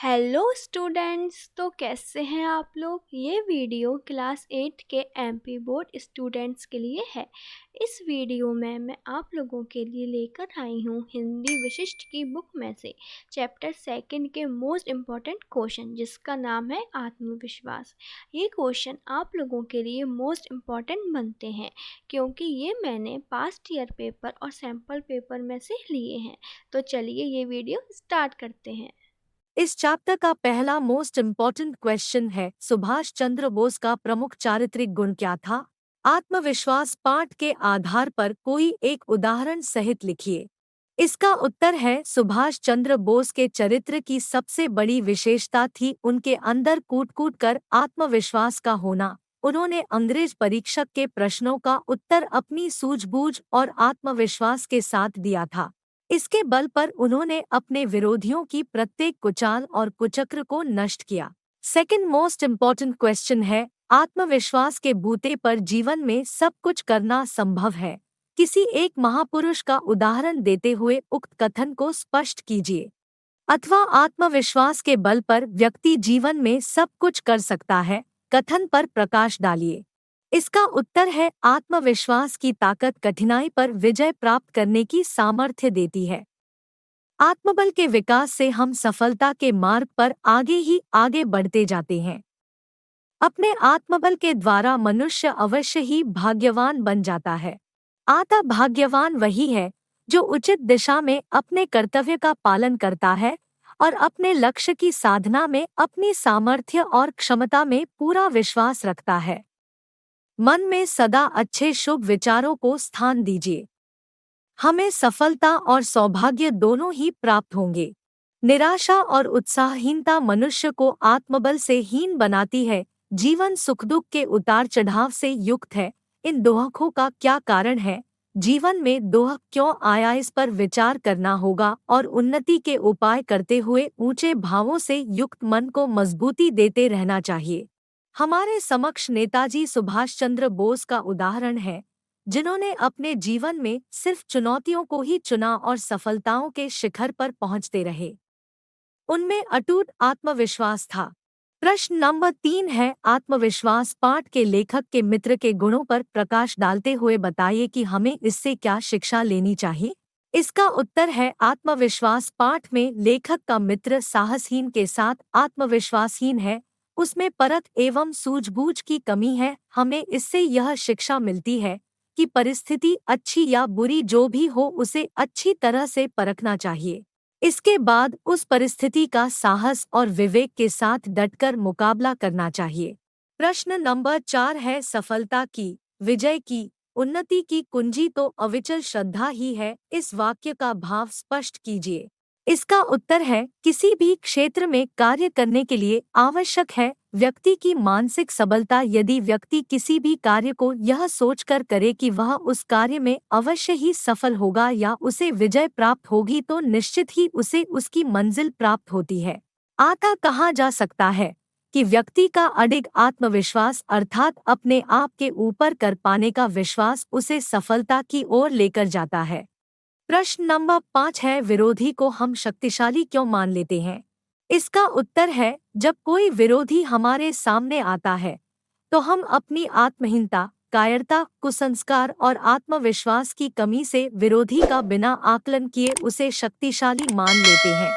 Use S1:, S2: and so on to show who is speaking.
S1: Hello students, तो कैसे हैं आप लोग। ये वीडियो क्लास 8 के एमपी बोर्ड स्टूडेंट्स के लिए है। इस वीडियो में मैं आप लोगों के लिए लेकर आई हूँ हिंदी विशिष्ट की बुक में से चैप्टर 2 के मोस्ट इम्पॉर्टेंट क्वेश्चन, जिसका नाम है आत्मविश्वास। ये क्वेश्चन आप लोगों के लिए मोस्ट इम्पॉर्टेंट बनते हैं क्योंकि ये मैंने पास्ट ईयर पेपर और सैम्पल पेपर में से लिए हैं। तो चलिए ये वीडियो स्टार्ट करते हैं।
S2: इस चैप्टर का पहला मोस्ट इम्पॉर्टेंट क्वेश्चन है, सुभाष चंद्र बोस का प्रमुख चारित्रिक गुण क्या था? आत्मविश्वास पाठ के आधार पर कोई एक उदाहरण सहित लिखिए। इसका उत्तर है, सुभाष चंद्र बोस के चरित्र की सबसे बड़ी विशेषता थी उनके अंदर कूट कूट कर आत्मविश्वास का होना। उन्होंने अंग्रेज परीक्षक के प्रश्नों का उत्तर अपनी सूझबूझ और आत्मविश्वास के साथ दिया था। इसके बल पर उन्होंने अपने विरोधियों की प्रत्येक कुचाल और कुचक्र को नष्ट किया। सेकंड मोस्ट इम्पॉर्टेंट क्वेश्चन है, आत्मविश्वास के बूते पर जीवन में सब कुछ करना संभव है। किसी एक महापुरुष का उदाहरण देते हुए उक्त कथन को स्पष्ट कीजिए। अथवा आत्मविश्वास के बल पर व्यक्ति जीवन में सब कुछ कर सकता है, कथन पर प्रकाश डालिए। इसका उत्तर है, आत्मविश्वास की ताकत कठिनाई पर विजय प्राप्त करने की सामर्थ्य देती है। आत्मबल के विकास से हम सफलता के मार्ग पर आगे ही आगे बढ़ते जाते हैं। अपने आत्मबल के द्वारा मनुष्य अवश्य ही भाग्यवान बन जाता है। आता भाग्यवान वही है जो उचित दिशा में अपने कर्तव्य का पालन करता है और अपने लक्ष्य की साधना में अपनी सामर्थ्य और क्षमता में पूरा विश्वास रखता है। मन में सदा अच्छे शुभ विचारों को स्थान दीजिए। हमें सफलता और सौभाग्य दोनों ही प्राप्त होंगे। निराशा और उत्साहहीनता मनुष्य को आत्मबल से हीन बनाती है। जीवन सुख दुख के उतार चढ़ाव से युक्त है। इन दोहकों का क्या कारण है? जीवन में दोहक क्यों आया, इस पर विचार करना होगा और उन्नति के उपाय करते हुए ऊंचे भावों से युक्त मन को मजबूती देते रहना चाहिए। हमारे समक्ष नेताजी सुभाष चंद्र बोस का उदाहरण है, जिन्होंने अपने जीवन में सिर्फ चुनौतियों को ही चुना और सफलताओं के शिखर पर पहुंचते रहे। उनमें अटूट आत्मविश्वास था। प्रश्न नंबर 3 है, आत्मविश्वास पाठ के लेखक के मित्र के गुणों पर प्रकाश डालते हुए बताइए कि हमें इससे क्या शिक्षा लेनी चाहिए। इसका उत्तर है, आत्मविश्वास पाठ में लेखक का मित्र साहसहीन के साथ आत्मविश्वासहीन है। उसमें परख एवं सूझबूझ की कमी है। हमें इससे यह शिक्षा मिलती है कि परिस्थिति अच्छी या बुरी जो भी हो, उसे अच्छी तरह से परखना चाहिए। इसके बाद उस परिस्थिति का साहस और विवेक के साथ डटकर मुकाबला करना चाहिए। प्रश्न नंबर 4 है, सफलता की, विजय की, उन्नति की कुंजी तो अविचल श्रद्धा ही है। इस वाक्य का भाव स्पष्ट कीजिए। इसका उत्तर है, किसी भी क्षेत्र में कार्य करने के लिए आवश्यक है व्यक्ति की मानसिक सबलता। यदि व्यक्ति किसी भी कार्य को यह सोचकर करे कि वह उस कार्य में अवश्य ही सफल होगा या उसे विजय प्राप्त होगी, तो निश्चित ही उसे उसकी मंजिल प्राप्त होती है। आता कहा जा सकता है कि व्यक्ति का अडिग आत्मविश्वास अर्थात अपने आप के ऊपर कर पाने का विश्वास उसे सफलता की ओर लेकर जाता है। प्रश्न नंबर 5 है, विरोधी को हम शक्तिशाली क्यों मान लेते हैं? इसका उत्तर है, जब कोई विरोधी हमारे सामने आता है तो हम अपनी आत्महीनता, कायरता, कुसंस्कार और आत्मविश्वास की कमी से विरोधी का बिना आकलन किए उसे शक्तिशाली मान लेते हैं।